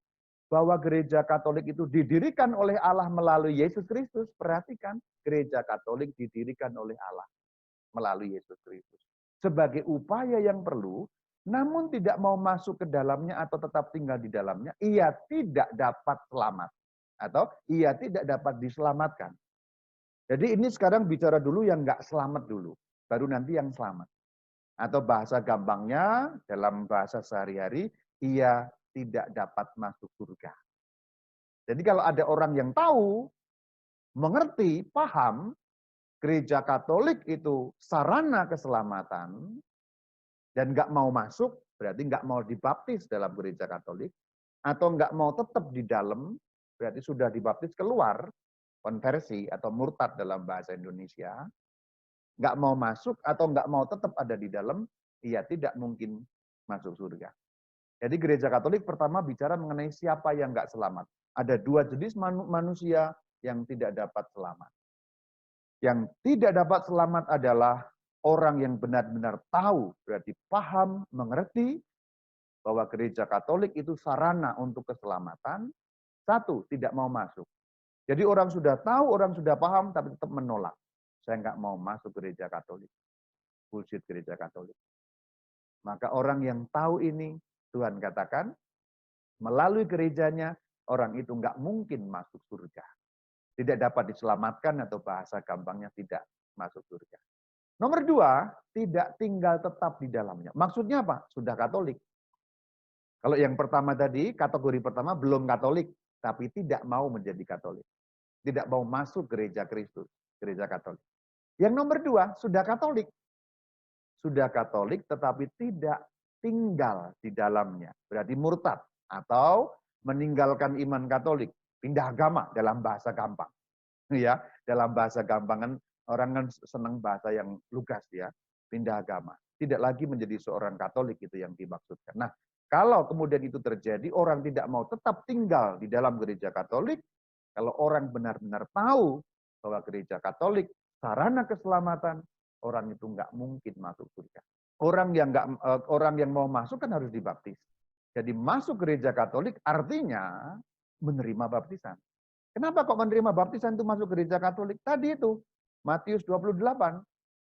bahwa gereja Katolik itu didirikan oleh Allah melalui Yesus Kristus. Perhatikan, gereja Katolik didirikan oleh Allah melalui Yesus Kristus. Sebagai upaya yang perlu, namun tidak mau masuk ke dalamnya atau tetap tinggal di dalamnya, ia tidak dapat selamat. Atau ia tidak dapat diselamatkan. Jadi ini sekarang bicara dulu yang nggak selamat dulu, baru nanti yang selamat. Atau bahasa gampangnya, dalam bahasa sehari-hari, ia tidak dapat masuk surga. Jadi kalau ada orang yang tahu, mengerti, paham, gereja Katolik itu sarana keselamatan, dan nggak mau masuk, berarti nggak mau dibaptis dalam gereja Katolik, atau nggak mau tetap di dalam, berarti sudah dibaptis keluar, konversi atau murtad dalam bahasa Indonesia, nggak mau masuk atau nggak mau tetap ada di dalam, ia tidak mungkin masuk surga. Jadi gereja Katolik pertama bicara mengenai siapa yang nggak selamat. Ada dua jenis manusia yang tidak dapat selamat. Yang tidak dapat selamat adalah orang yang benar-benar tahu, berarti paham, mengerti bahwa gereja Katolik itu sarana untuk keselamatan. Satu, tidak mau masuk. Jadi orang sudah tahu, orang sudah paham, tapi tetap menolak. Saya nggak mau masuk gereja Katolik. Bullshit gereja Katolik. Maka orang yang tahu ini, Tuhan katakan, melalui gerejanya, orang itu nggak mungkin masuk surga. Tidak dapat diselamatkan atau bahasa gampangnya tidak masuk surga. Nomor dua, tidak tinggal tetap di dalamnya. Maksudnya apa? Sudah Katolik. Kalau yang pertama tadi, kategori pertama belum Katolik, tapi tidak mau menjadi Katolik. Tidak mau masuk gereja Kristus, gereja Katolik. Yang nomor dua, sudah Katolik. Sudah Katolik tetapi tidak tinggal di dalamnya. Berarti murtad atau meninggalkan iman Katolik, pindah agama dalam bahasa gampang. Ya, dalam bahasa gampang kan orang kan senang bahasa yang lugas ya, pindah agama. Tidak lagi menjadi seorang Katolik itu yang dimaksudkan. Nah, kalau kemudian itu terjadi, orang tidak mau tetap tinggal di dalam gereja Katolik, kalau orang benar-benar tahu bahwa gereja Katolik sarana keselamatan, orang itu nggak mungkin masuk surga. Orang yang mau masuk kan harus dibaptis. Jadi masuk gereja Katolik artinya menerima baptisan. Kenapa kok menerima baptisan itu masuk gereja Katolik? Tadi itu Matius 28.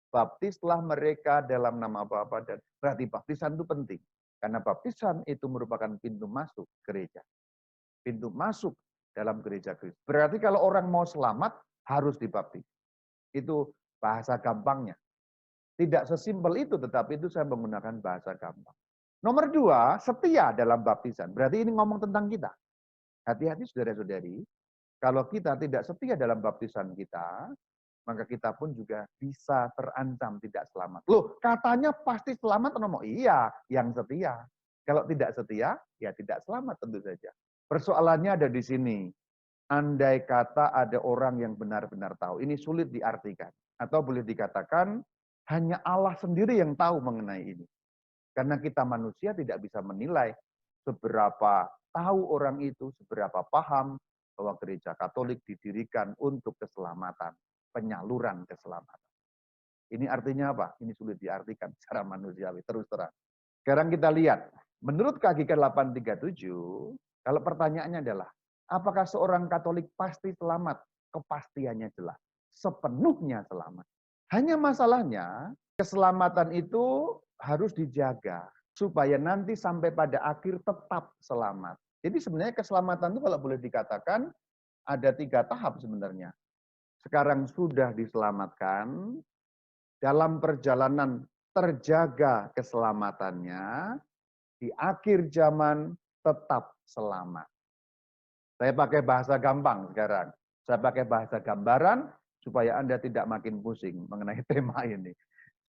Baptislah mereka dalam nama Bapa dan berarti baptisan itu penting. Karena baptisan itu merupakan pintu masuk gereja. Pintu masuk dalam gereja Kristus. Berarti kalau orang mau selamat harus dibaptis. Itu bahasa gampangnya. Tidak sesimpel itu, tetapi itu saya menggunakan bahasa gampang. Nomor dua, setia dalam baptisan. Berarti ini ngomong tentang kita. Hati-hati saudara-saudari, kalau kita tidak setia dalam baptisan kita, maka kita pun juga bisa terancam tidak selamat. Loh, katanya pasti selamat atau mau? Iya, yang setia. Kalau tidak setia, ya tidak selamat tentu saja. Persoalannya ada di sini. Andai kata ada orang yang benar-benar tahu, ini sulit diartikan. Atau boleh dikatakan, hanya Allah sendiri yang tahu mengenai ini. Karena kita manusia tidak bisa menilai seberapa tahu orang itu, seberapa paham bahwa gereja Katolik didirikan untuk keselamatan, penyaluran keselamatan. Ini artinya apa? Ini sulit diartikan secara manusiawi, terus terang. Sekarang kita lihat, menurut KGK 837, kalau pertanyaannya adalah, apakah seorang Katolik pasti selamat? Kepastiannya jelas, sepenuhnya selamat. Hanya masalahnya, keselamatan itu harus dijaga, supaya nanti sampai pada akhir tetap selamat. Jadi sebenarnya keselamatan itu kalau boleh dikatakan, ada 3 tahap sebenarnya. Sekarang sudah diselamatkan, dalam perjalanan terjaga keselamatannya, di akhir zaman tetap selamat. Saya pakai bahasa gampang sekarang. Saya pakai bahasa gambaran supaya Anda tidak makin pusing mengenai tema ini.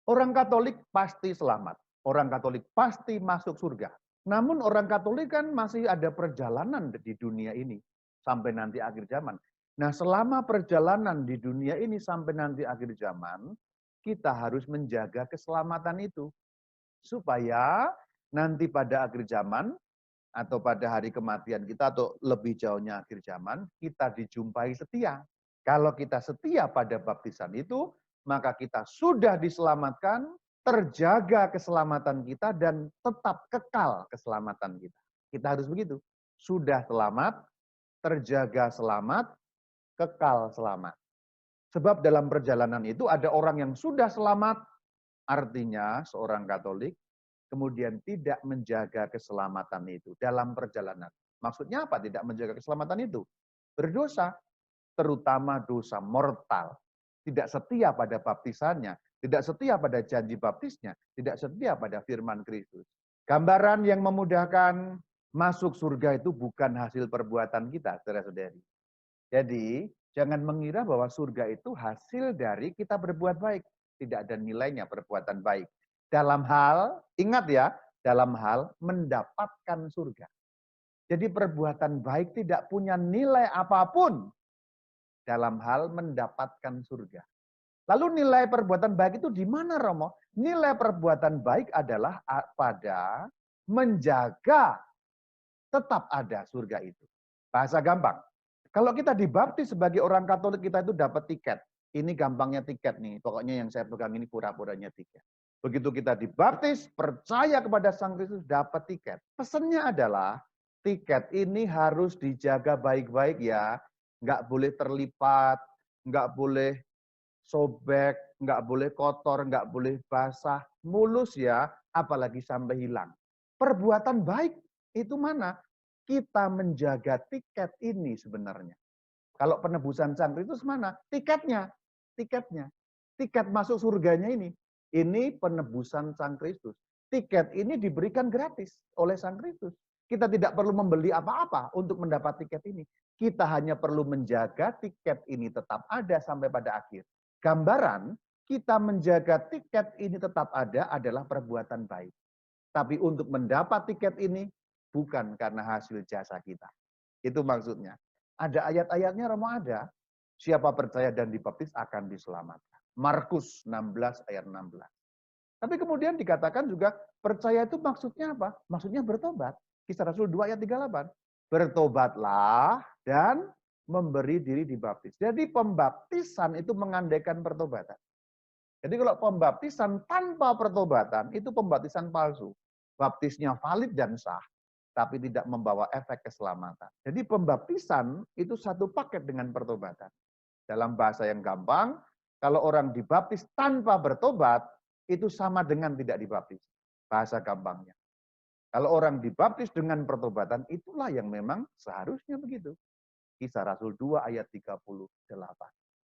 Orang Katolik pasti selamat. Orang Katolik pasti masuk surga. Namun orang Katolik kan masih ada perjalanan di dunia ini sampai nanti akhir zaman. Nah, selama perjalanan di dunia ini sampai nanti akhir zaman, kita harus menjaga keselamatan itu. Supaya nanti pada akhir zaman, atau pada hari kematian kita, atau lebih jauhnya akhir zaman, kita dijumpai setia. Kalau kita setia pada baptisan itu, maka kita sudah diselamatkan, terjaga keselamatan kita, dan tetap kekal keselamatan kita. Kita harus begitu. Sudah selamat, terjaga selamat, kekal selamat. Sebab dalam perjalanan itu ada orang yang sudah selamat, artinya seorang Katolik, kemudian tidak menjaga keselamatan itu dalam perjalanan. Maksudnya apa tidak menjaga keselamatan itu? Berdosa, terutama dosa mortal. Tidak setia pada baptisannya, tidak setia pada janji baptisnya, tidak setia pada firman Kristus. Gambaran yang memudahkan masuk surga itu bukan hasil perbuatan kita, saudara-saudari. Jadi, jangan mengira bahwa surga itu hasil dari kita berbuat baik. Tidak ada nilainya perbuatan baik. Dalam hal, ingat ya, dalam hal mendapatkan surga. Jadi perbuatan baik tidak punya nilai apapun dalam hal mendapatkan surga. Lalu nilai perbuatan baik itu di mana, Romo? Nilai perbuatan baik adalah pada menjaga tetap ada surga itu. Bahasa gampang. Kalau kita dibaptis sebagai orang Katolik, kita itu dapat tiket. Ini gampangnya tiket nih. Pokoknya yang saya pegang ini pura-puranya tiket. Begitu kita dibaptis, percaya kepada Sang Kristus, dapat tiket. Pesannya adalah, tiket ini harus dijaga baik-baik ya. Nggak boleh terlipat, nggak boleh sobek, nggak boleh kotor, nggak boleh basah, mulus ya, apalagi sampai hilang. Perbuatan baik itu mana? Kita menjaga tiket ini sebenarnya. Kalau penebusan Sang Kristus mana? Tiketnya. Tiketnya. Tiket masuk surganya ini. Ini penebusan Sang Kristus. Tiket ini diberikan gratis oleh Sang Kristus. Kita tidak perlu membeli apa-apa untuk mendapat tiket ini. Kita hanya perlu menjaga tiket ini tetap ada sampai pada akhir. Gambaran kita menjaga tiket ini tetap ada adalah perbuatan baik. Tapi untuk mendapat tiket ini bukan karena hasil jasa kita. Itu maksudnya. Ada ayat-ayatnya, Romo, ada. Siapa percaya dan dibaptis akan diselamatkan. Markus 16 ayat 16. Tapi kemudian dikatakan juga percaya itu maksudnya apa? Maksudnya bertobat. Kisah Rasul 2 ayat 38. Bertobatlah dan memberi diri dibaptis. Jadi pembaptisan itu mengandaikan pertobatan. Jadi kalau pembaptisan tanpa pertobatan itu pembaptisan palsu. Baptisnya valid dan sah, tapi tidak membawa efek keselamatan. Jadi pembaptisan itu satu paket dengan pertobatan. Dalam bahasa yang gampang, kalau orang dibaptis tanpa bertobat, itu sama dengan tidak dibaptis. Bahasa gampangnya. Kalau orang dibaptis dengan pertobatan, itulah yang memang seharusnya begitu. Kisah Rasul 2 ayat 38.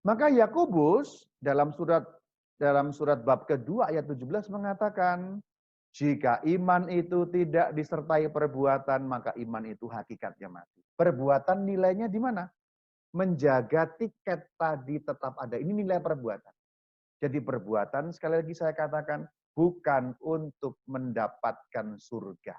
Maka Yakobus dalam surat bab kedua ayat 17 mengatakan, jika iman itu tidak disertai perbuatan, maka iman itu hakikatnya mati. Perbuatan nilainya di mana? Menjaga tiket tadi tetap ada. Ini nilai perbuatan. Jadi perbuatan, sekali lagi saya katakan, bukan untuk mendapatkan surga.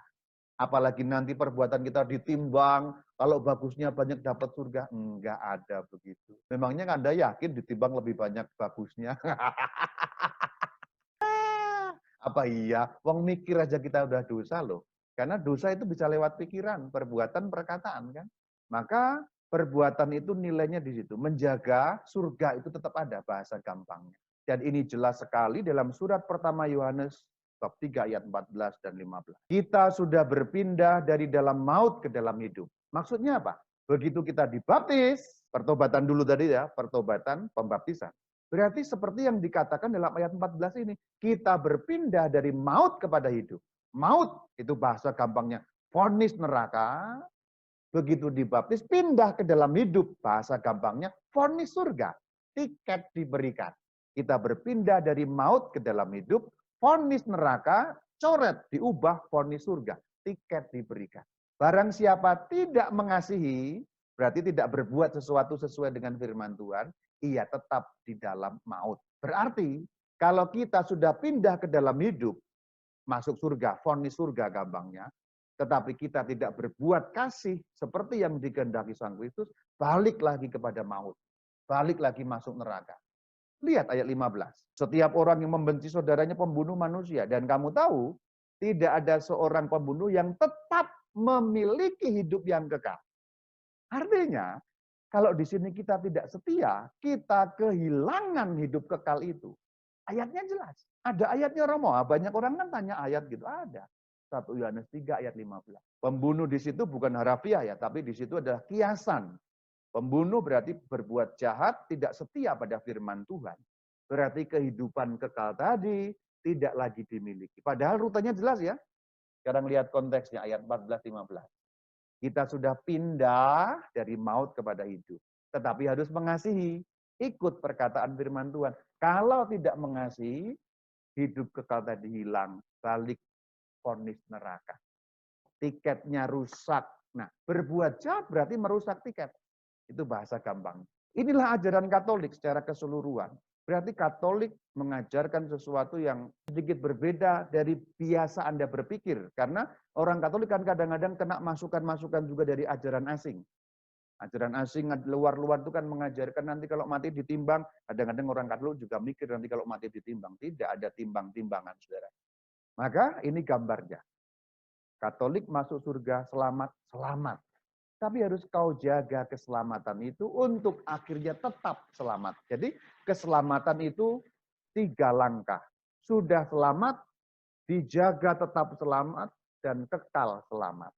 Apalagi nanti perbuatan kita ditimbang, kalau bagusnya banyak dapat surga. Enggak ada begitu. Memangnya Anda yakin ditimbang lebih banyak bagusnya? Apa iya? Wong mikir aja kita udah dosa loh. Karena dosa itu bisa lewat pikiran, perbuatan, perkataan kan. Maka perbuatan itu nilainya di situ. Menjaga surga itu tetap ada, bahasa gampangnya. Dan ini jelas sekali dalam surat pertama Yohanes bab 3 ayat 14 dan 15. Kita sudah berpindah dari dalam maut ke dalam hidup. Maksudnya apa? Begitu kita dibaptis, pertobatan dulu tadi ya, pertobatan, pembaptisan. Berarti seperti yang dikatakan dalam ayat 14 ini, kita berpindah dari maut kepada hidup. Maut itu bahasa gampangnya, vonis neraka. Begitu dibaptis, pindah ke dalam hidup. Bahasa gampangnya, vonis surga. Tiket diberikan. Kita berpindah dari maut ke dalam hidup, vonis neraka, coret, diubah vonis surga. Tiket diberikan. Barang siapa tidak mengasihi, berarti tidak berbuat sesuatu sesuai dengan firman Tuhan, ia tetap di dalam maut. Berarti, kalau kita sudah pindah ke dalam hidup, masuk surga, vonis surga gampangnya, tetapi kita tidak berbuat kasih seperti yang dikehendaki Sang Kristus, balik lagi kepada maut. Balik lagi masuk neraka. Lihat ayat 15. Setiap orang yang membenci saudaranya pembunuh manusia. Dan kamu tahu, tidak ada seorang pembunuh yang tetap memiliki hidup yang kekal. Artinya, Kalau di sini kita tidak setia, kita kehilangan hidup kekal itu. Ayatnya jelas. Ada ayatnya Romo. Banyak orang kan tanya ayat gitu. Ada. 1 Yohanes 3 ayat 15. Pembunuh di situ bukan harafiah ya, tapi di situ adalah kiasan. Pembunuh berarti berbuat jahat, tidak setia pada firman Tuhan. Berarti kehidupan kekal tadi tidak lagi dimiliki. Padahal rutenya jelas ya. Sekarang lihat konteksnya ayat 14-15. Kita sudah pindah dari maut kepada hidup. Tetapi harus mengasihi. Ikut perkataan firman Tuhan. Kalau tidak mengasihi, hidup kekal tadi hilang. Balik vonis neraka. Tiketnya rusak. Nah, berbuat jahat berarti merusak tiket. Itu bahasa gampang. Inilah ajaran Katolik secara keseluruhan. Berarti Katolik mengajarkan sesuatu yang sedikit berbeda dari biasa Anda berpikir. Karena orang Katolik kan kadang-kadang kena masukan-masukan juga dari ajaran asing. Ajaran asing luar-luar itu kan mengajarkan nanti kalau mati ditimbang. Kadang-kadang orang Katolik juga mikir nanti kalau mati ditimbang. Tidak ada timbang-timbangan, saudara. Maka ini gambarnya. Katolik masuk surga selamat, selamat. Tapi harus kau jaga keselamatan itu untuk akhirnya tetap selamat. Jadi keselamatan itu 3 langkah. Sudah selamat, dijaga tetap selamat, dan kekal selamat.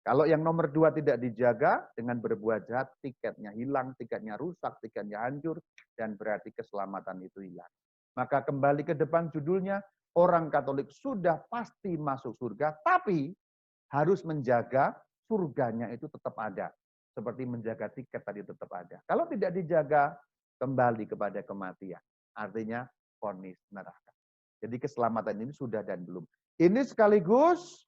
Kalau yang nomor 2 tidak dijaga, dengan berbuat jahat, tiketnya hilang, tiketnya rusak, tiketnya hancur, dan berarti keselamatan itu hilang. Maka kembali ke depan judulnya, orang Katolik sudah pasti masuk surga, tapi harus menjaga surganya itu tetap ada. Seperti menjaga tiket tadi tetap ada. Kalau tidak dijaga, kembali kepada kematian. Artinya, vonis neraka. Jadi keselamatan ini sudah dan belum. Ini sekaligus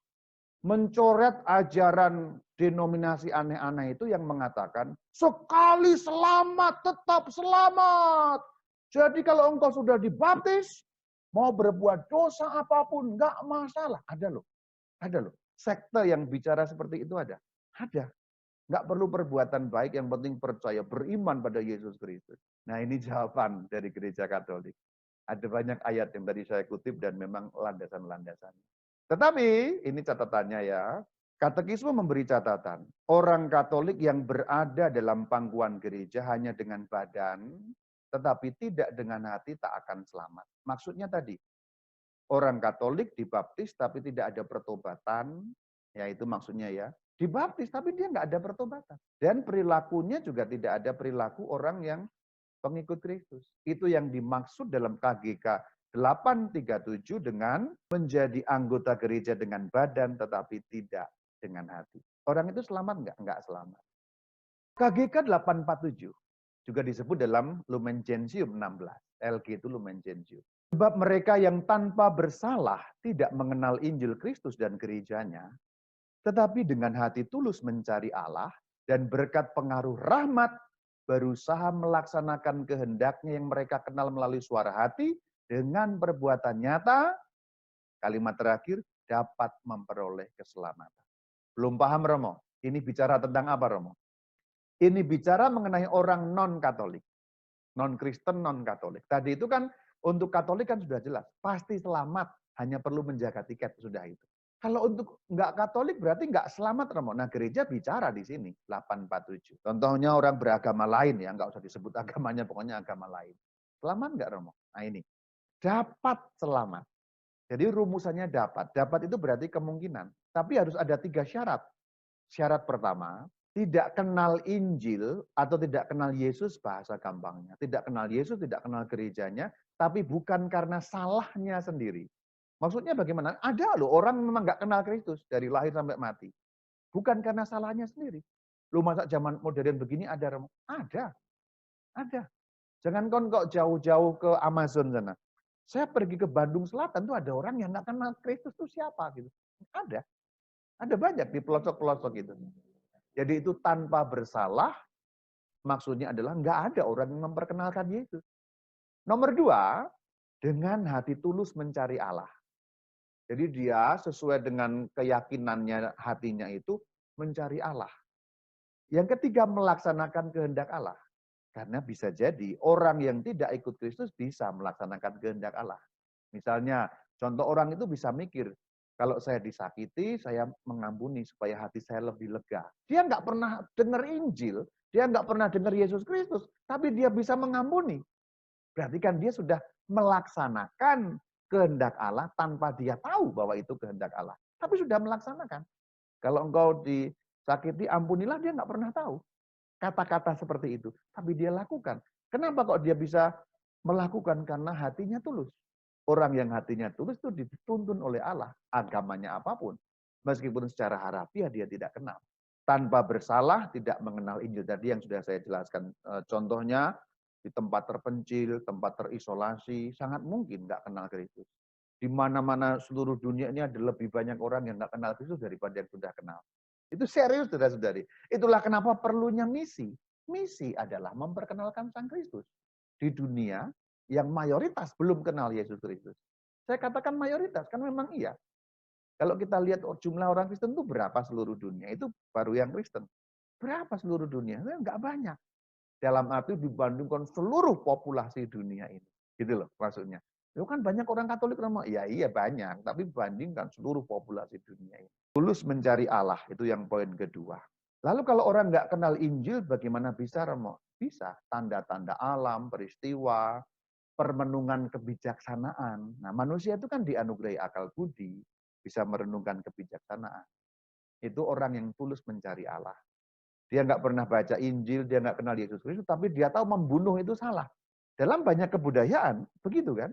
mencoret ajaran denominasi aneh-aneh itu yang mengatakan, sekali selamat, tetap selamat. Jadi kalau engkau sudah dibaptis, mau berbuat dosa apapun, enggak masalah. Ada loh. Ada loh. Sekte yang bicara seperti itu ada. Ada. Nggak perlu perbuatan baik, yang penting percaya, beriman pada Yesus Kristus. Nah ini jawaban dari gereja Katolik. Ada banyak ayat yang tadi saya kutip dan memang landasan-landasannya. Tetapi, ini catatannya ya, Katekisme memberi catatan, orang Katolik yang berada dalam pangkuan gereja hanya dengan badan, tetapi tidak dengan hati tak akan selamat. Maksudnya tadi, orang Katolik dibaptis tapi tidak ada pertobatan, ya itu maksudnya ya. Dibaptis tapi dia nggak ada pertobatan. Dan perilakunya juga tidak ada perilaku orang yang pengikut Kristus. Itu yang dimaksud dalam KGK 837 dengan menjadi anggota gereja dengan badan tetapi tidak dengan hati. Orang itu selamat nggak? Nggak selamat. KGK 847 juga disebut dalam Lumen Gentium 16. LG itu Lumen Gentium. Sebab mereka yang tanpa bersalah tidak mengenal Injil Kristus dan gerejanya, tetapi dengan hati tulus mencari Allah dan berkat pengaruh rahmat, berusaha melaksanakan kehendaknya yang mereka kenal melalui suara hati, dengan perbuatan nyata, kalimat terakhir, dapat memperoleh keselamatan. Belum paham Romo? Ini bicara tentang apa Romo? Ini bicara mengenai orang non-Katolik. Non-Kristen, non-Katolik. Tadi itu kan untuk Katolik kan sudah jelas, pasti selamat, hanya perlu menjaga tiket, sudah itu. Kalau untuk nggak Katolik berarti nggak selamat, Romo. Nah gereja bicara di sini, 847. Contohnya orang beragama lain ya, nggak usah disebut agamanya, pokoknya agama lain. Selamat nggak, Romo? Nah ini, dapat selamat. Jadi rumusannya dapat. Dapat itu berarti kemungkinan. Tapi harus ada 3 syarat. Syarat pertama, tidak kenal Injil atau tidak kenal Yesus, bahasa gampangnya. Tidak kenal Yesus, tidak kenal gerejanya, tapi bukan karena salahnya sendiri. Maksudnya bagaimana? Ada loh orang memang nggak kenal Kristus dari lahir sampai mati. Bukan karena salahnya sendiri. Lu masa zaman modern begini ada? Ada. Ada. Jangan kok jauh-jauh ke Amazon sana. Saya pergi ke Bandung Selatan tuh ada orang yang nggak kenal Kristus tuh siapa gitu. Ada. Ada banyak di pelosok-pelosok itu. Jadi itu tanpa bersalah, maksudnya adalah nggak ada orang yang memperkenalkan Yesus. Nomor 2, dengan hati tulus mencari Allah. Jadi dia sesuai dengan keyakinannya hatinya itu mencari Allah. Yang ketiga, melaksanakan kehendak Allah. Karena bisa jadi orang yang tidak ikut Kristus bisa melaksanakan kehendak Allah. Misalnya, contoh orang itu bisa mikir, kalau saya disakiti, saya mengampuni supaya hati saya lebih lega. Dia nggak pernah dengar Injil, Dia nggak pernah dengar Yesus Kristus, tapi dia bisa mengampuni. Berarti kan dia sudah melaksanakan kehendak Allah tanpa dia tahu bahwa itu kehendak Allah. Tapi sudah melaksanakan. Kalau engkau disakiti, ampunilah, dia nggak pernah tahu kata-kata seperti itu. Tapi dia lakukan. Kenapa kok dia bisa melakukan? Karena hatinya tulus. Orang yang hatinya tulus itu dituntun oleh Allah. Agamanya apapun. Meskipun secara harafiah dia tidak kenal. Tanpa bersalah, tidak mengenal Injil. Tadi yang sudah saya jelaskan. Contohnya, di tempat terpencil, tempat terisolasi, sangat mungkin nggak kenal Kristus. Di mana-mana seluruh dunia ini ada lebih banyak orang yang nggak kenal Kristus daripada yang sudah kenal. Itu serius, saudara-saudari. Itulah kenapa perlunya misi. Misi adalah memperkenalkan Sang Kristus di dunia yang mayoritas belum kenal Yesus Kristus. Saya katakan mayoritas, kan memang iya. Kalau kita lihat jumlah orang Kristen itu berapa seluruh dunia, itu baru yang Kristen. Berapa seluruh dunia? Enggak banyak. Dalam arti dibandingkan seluruh populasi dunia ini. Gitu loh maksudnya. Itu kan banyak orang Katolik ngomong, ya iya banyak, tapi bandingkan seluruh populasi dunia ini. Tulus mencari Allah, itu yang poin kedua. Lalu kalau orang nggak kenal Injil, bagaimana bisa, Romo? Bisa. Tanda-tanda alam, peristiwa, permenungan kebijaksanaan. Nah, manusia itu kan dianugerahi akal budi, bisa merenungkan kebijaksanaan. Itu orang yang tulus mencari Allah. Dia nggak pernah baca Injil, dia nggak kenal Yesus Kristus, tapi dia tahu membunuh itu salah. Dalam banyak kebudayaan, begitu kan?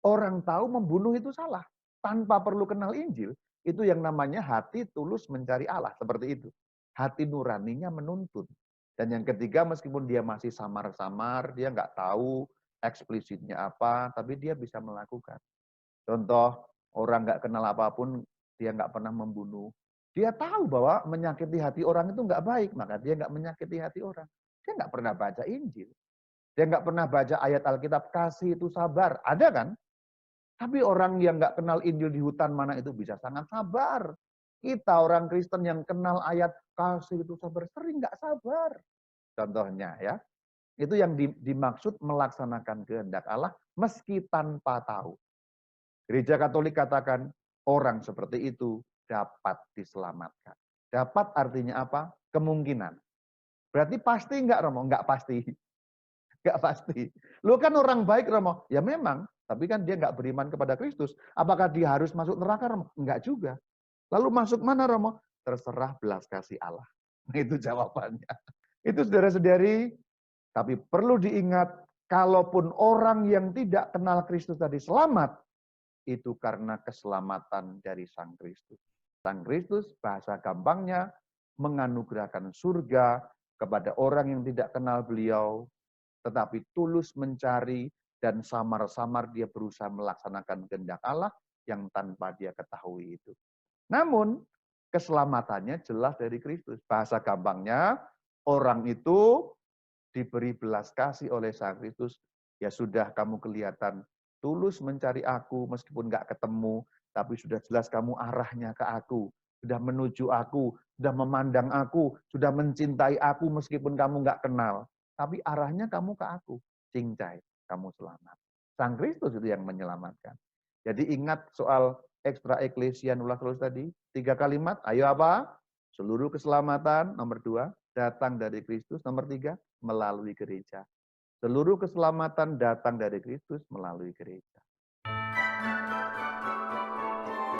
Orang tahu membunuh itu salah. Tanpa perlu kenal Injil, itu yang namanya hati tulus mencari Allah. Seperti itu. Hati nuraninya menuntun. Dan yang ketiga, meskipun dia masih samar-samar, dia nggak tahu eksplisitnya apa, tapi dia bisa melakukan. Contoh, orang nggak kenal apapun, dia nggak pernah membunuh. Dia tahu bahwa menyakiti hati orang itu nggak baik, maka dia nggak menyakiti hati orang. Dia nggak pernah baca Injil. Dia nggak pernah baca ayat Alkitab, kasih itu sabar. Ada kan? Tapi orang yang nggak kenal Injil di hutan mana itu bisa sangat sabar. Kita orang Kristen yang kenal ayat kasih itu sabar, sering nggak sabar. Contohnya ya, itu yang dimaksud melaksanakan kehendak Allah meski tanpa tahu. Gereja Katolik katakan orang seperti itu dapat diselamatkan. Dapat artinya apa? Kemungkinan. Berarti pasti enggak, Romo? Enggak pasti. Enggak pasti. Lu kan orang baik, Romo. Ya memang, tapi kan dia enggak beriman kepada Kristus. Apakah dia harus masuk neraka, Romo? Enggak juga. Lalu masuk mana, Romo? Terserah belas kasih Allah. Nah, itu jawabannya. Itu saudara-saudari, tapi perlu diingat, kalaupun orang yang tidak kenal Kristus tadi selamat, itu karena keselamatan dari Sang Kristus. Sang Kristus, bahasa gampangnya, menganugerahkan surga kepada orang yang tidak kenal beliau, tetapi tulus mencari dan samar-samar dia berusaha melaksanakan kehendak Allah yang tanpa dia ketahui itu. Namun, keselamatannya jelas dari Kristus. Bahasa gampangnya, orang itu diberi belas kasih oleh Sang Kristus, ya sudah kamu kelihatan tulus mencari aku meskipun nggak ketemu, tapi sudah jelas kamu arahnya ke aku, sudah menuju aku, sudah memandang aku, sudah mencintai aku meskipun kamu nggak kenal, tapi arahnya kamu ke aku, cincai, kamu selamat. Sang Kristus itu yang menyelamatkan. Jadi ingat soal ekstra eklesia nulas tadi, 3 kalimat, ayo apa? Seluruh keselamatan, nomor 2, datang dari Kristus, nomor 3, melalui gereja. Seluruh keselamatan datang dari Kristus melalui gereja.